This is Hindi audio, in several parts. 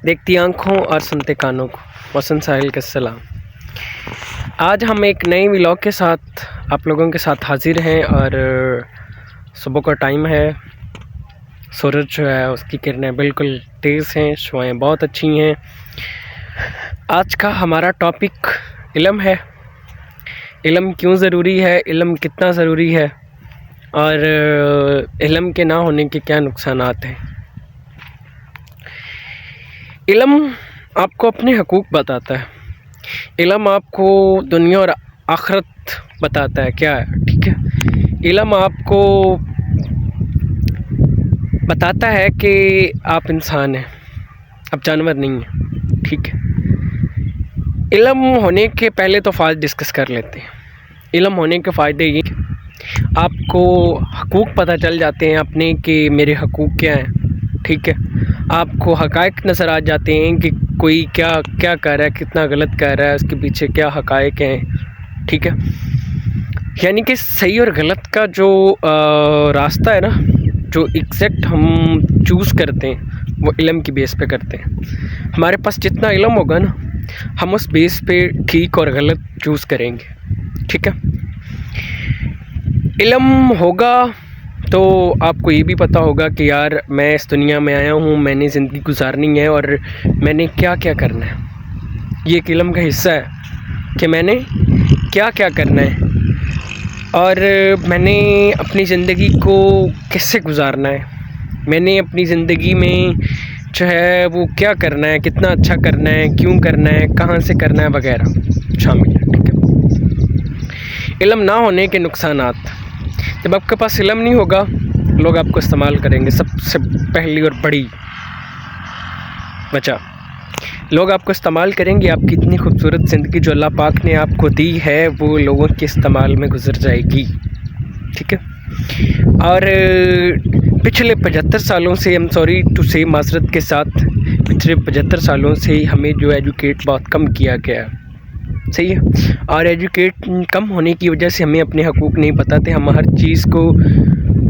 देखती आँखों और सुनते कानों को। मोहसिन साहिल का सलाम। आज हम एक नई व्लॉग के साथ आप लोगों के साथ हाजिर हैं और सुबह का टाइम है। सूरज जो है उसकी किरणें बिल्कुल तेज़ हैं, शुआएं बहुत अच्छी हैं। आज का हमारा टॉपिक इल्म है। इल्म क्यों ज़रूरी है, इल्म कितना ज़रूरी है और इल्म के ना होने के क्या नुकसानात हैं। इल्म आपको अपने हकूक़ बताता है। इल्म आपको दुनिया और आखिरत बताता है क्या है, ठीक है। इल्म आपको बताता है कि आप इंसान हैं, आप जानवर नहीं हैं, ठीक है। इल्म होने के पहले तो फ़ायदे डिस्कस कर लेते हैं। इल्म होने के फ़ायदे ये आपको हकूक़ पता चल जाते हैं अपने कि मेरे हकूक़ क्या हैं, ठीक है। आपको हक़ाइक़ नज़र आ जाते हैं कि कोई क्या क्या कर रहा है, कितना गलत कर रहा है, उसके पीछे क्या हक़ाइक़ हैं, ठीक है। यानी कि सही और गलत का जो रास्ता है ना, जो एग्जैक्ट हम चूज़ करते हैं वो इल्म की बेस पे करते हैं। हमारे पास जितना इल्म होगा ना, हम उस बेस पे ठीक और गलत चूज़ करेंगे, ठीक है। इल्म होगा तो आपको ये भी पता होगा कि यार मैं इस दुनिया में आया हूँ, मैंने ज़िंदगी गुजारनी है और मैंने क्या क्या करना है। ये एक इल्म का हिस्सा है कि मैंने क्या क्या करना है और मैंने अपनी ज़िंदगी को कैसे गुजारना है, मैंने अपनी ज़िंदगी में जो है वो क्या करना है, कितना अच्छा करना है, क्यों करना है, कहाँ से करना है वगैरह शामिल है, ठीक है। इल्म ना होने के नुकसानात। जब आपके पास इल्म नहीं होगा, लोग आपको इस्तेमाल करेंगे। सबसे पहली और बड़ी वजह, लोग आपको इस्तेमाल करेंगे। आपकी इतनी खूबसूरत ज़िंदगी जो अल्लाह पाक ने आपको दी है वो लोगों के इस्तेमाल में गुजर जाएगी, ठीक है। और पिछले 75 सालों से, I'm sorry to say, माज़रत के साथ, पिछले 75 सालों से हमें जो एजुकेट बहुत कम किया गया है, सही है। और एजुकेट कम होने की वजह से हमें अपने हकूक़ नहीं बताते। हम हर चीज़ को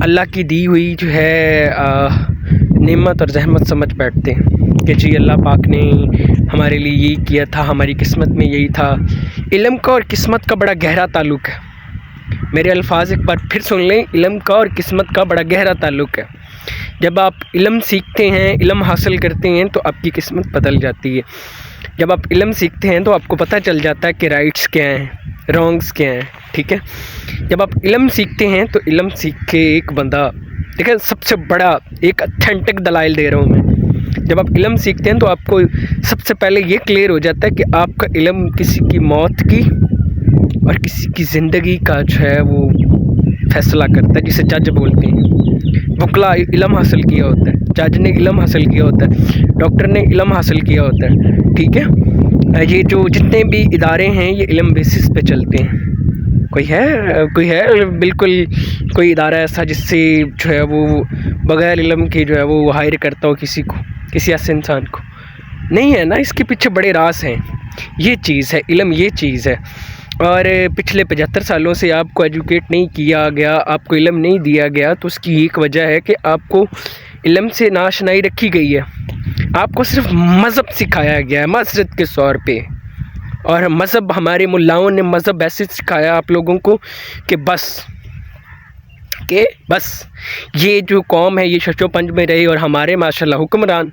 अल्लाह की दी हुई जो है नेमत और ज़हमत समझ बैठते हैं कि जी अल्लाह पाक ने हमारे लिए यही किया था, हमारी किस्मत में यही था। इल्म का और किस्मत का बड़ा गहरा ताल्लुक़ है। मेरे अल्फाज एक बार फिर सुन लें, इल्म का और किस्मत का बड़ा गहरा ताल्लुक़ है। जब आप इल्म सीखते हैं, इल्म हासिल करते हैं तो आपकी किस्मत बदल जाती है। जब आप इल्म सीखते हैं तो आपको पता चल जाता है कि राइट्स क्या हैं, रॉन्ग्स क्या हैं, ठीक है। जब आप इल्म सीखते हैं तो इल्म सीख के एक बंदा, ठीक है, सबसे बड़ा एक ऑथेंटिक दलाइल दे रहा हूँ मैं। जब आप इल्म सीखते हैं तो आपको सबसे पहले ये क्लियर हो जाता है कि आपका इल्म किसी की मौत की और किसी की ज़िंदगी का जो है वो फ़ैसला करता है, जिसे जज बोलते हैं। वकला इल्म हासिल किया होता है, जज ने इल्म हासिल किया होता है, डॉक्टर ने इल्म हासिल किया होता है, ठीक है। ये जो जितने भी इदारे हैं ये इल्म बेसिस पे चलते हैं। कोई है बिल्कुल कोई इदारा ऐसा जिससे जो है वो बग़ैर इल्म के जो है वो हायर करता हो किसी को, किसी ऐसे इंसान को? नहीं है ना। इसके पीछे बड़े राज हैं। ये चीज़ है इल्म, ये चीज़ है। और पिछले 75 सालों से आपको एजुकेट नहीं किया गया, आपको इल्म नहीं दिया गया, तो उसकी एक वजह है कि आपको इल्म से नाशनाई रखी गई है। आपको सिर्फ मज़हब सिखाया गया है, माज़रत के तौर पे। और मज़हब, हमारे मुल्लाओं ने मज़हब ऐसे सिखाया आप लोगों को कि बस ये जो कौम है ये शशोपंज में रहे। और हमारे माशाल्लाह हुक्मरान,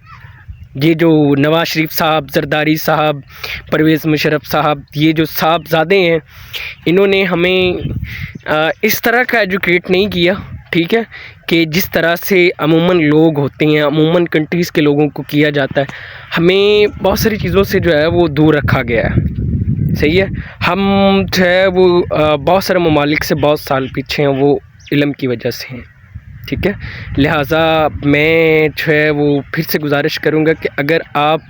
ये जो नवाज़ शरीफ साहब, जरदारी साहब, परवेज़ मुशर्रफ साहब, ये जो साहबज़ादे हैं, इन्होंने हमें इस तरह का एजुकेट नहीं किया, ठीक है, कि जिस तरह से अमूमन लोग होते हैं, अमूमन कंट्रीज़ के लोगों को किया जाता है। हमें बहुत सारी चीज़ों से जो है वो दूर रखा गया है, सही है। हम जो है वो बहुत सारे ममालिक से बहुत साल पीछे हैं, वो इल्म की वजह से हैं, ठीक है। लिहाजा मैं जो है वो फिर से गुजारिश करूँगा कि अगर आप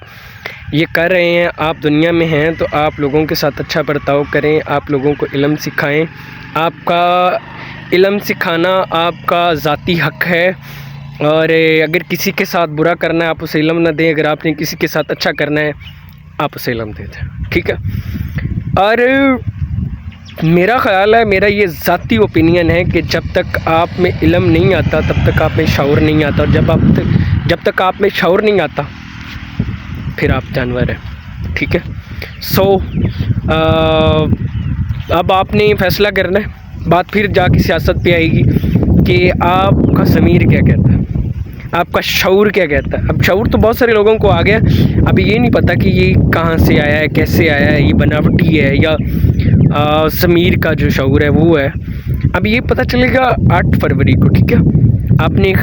ये कर रहे हैं, आप दुनिया में हैं, तो आप लोगों के साथ अच्छा बर्ताव करें, आप लोगों को इल्म सिखाएं। आपका इल्म सिखाना आपका ज़ाती हक़ है। और अगर किसी के साथ बुरा करना है आप उसे इल्म ना दें, अगर आपने किसी के साथ अच्छा करना है आप उसे इल्म दे दें, ठीक है। और मेरा ख़्याल है, मेरा ये ज़ाती ओपिनियन है कि जब तक आप में इल्म नहीं आता तब तक आप में शऊर नहीं आता। और जब तक आप में शऊर नहीं आता फिर आप जानवर हैं, ठीक है। सो अब आपने फैसला करना है। बात फिर जाके सियासत पे आएगी कि आपका ज़मीर क्या कहता है, आपका शऊर क्या कहता है। अब शऊर तो बहुत सारे लोगों को आ गया, अभी ये नहीं पता कि ये कहाँ से आया है, कैसे आया है, ये बनावटी है या ज़मीर का जो शऊर है वो है। अब ये पता चलेगा 8 फरवरी को, ठीक है। आपने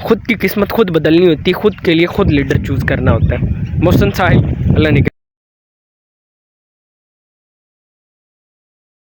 खुद की किस्मत खुद बदलनी होती है, खुद के लिए खुद लीडर चूज़ करना होता है। मोहसिन साहिल, अल्लाह ने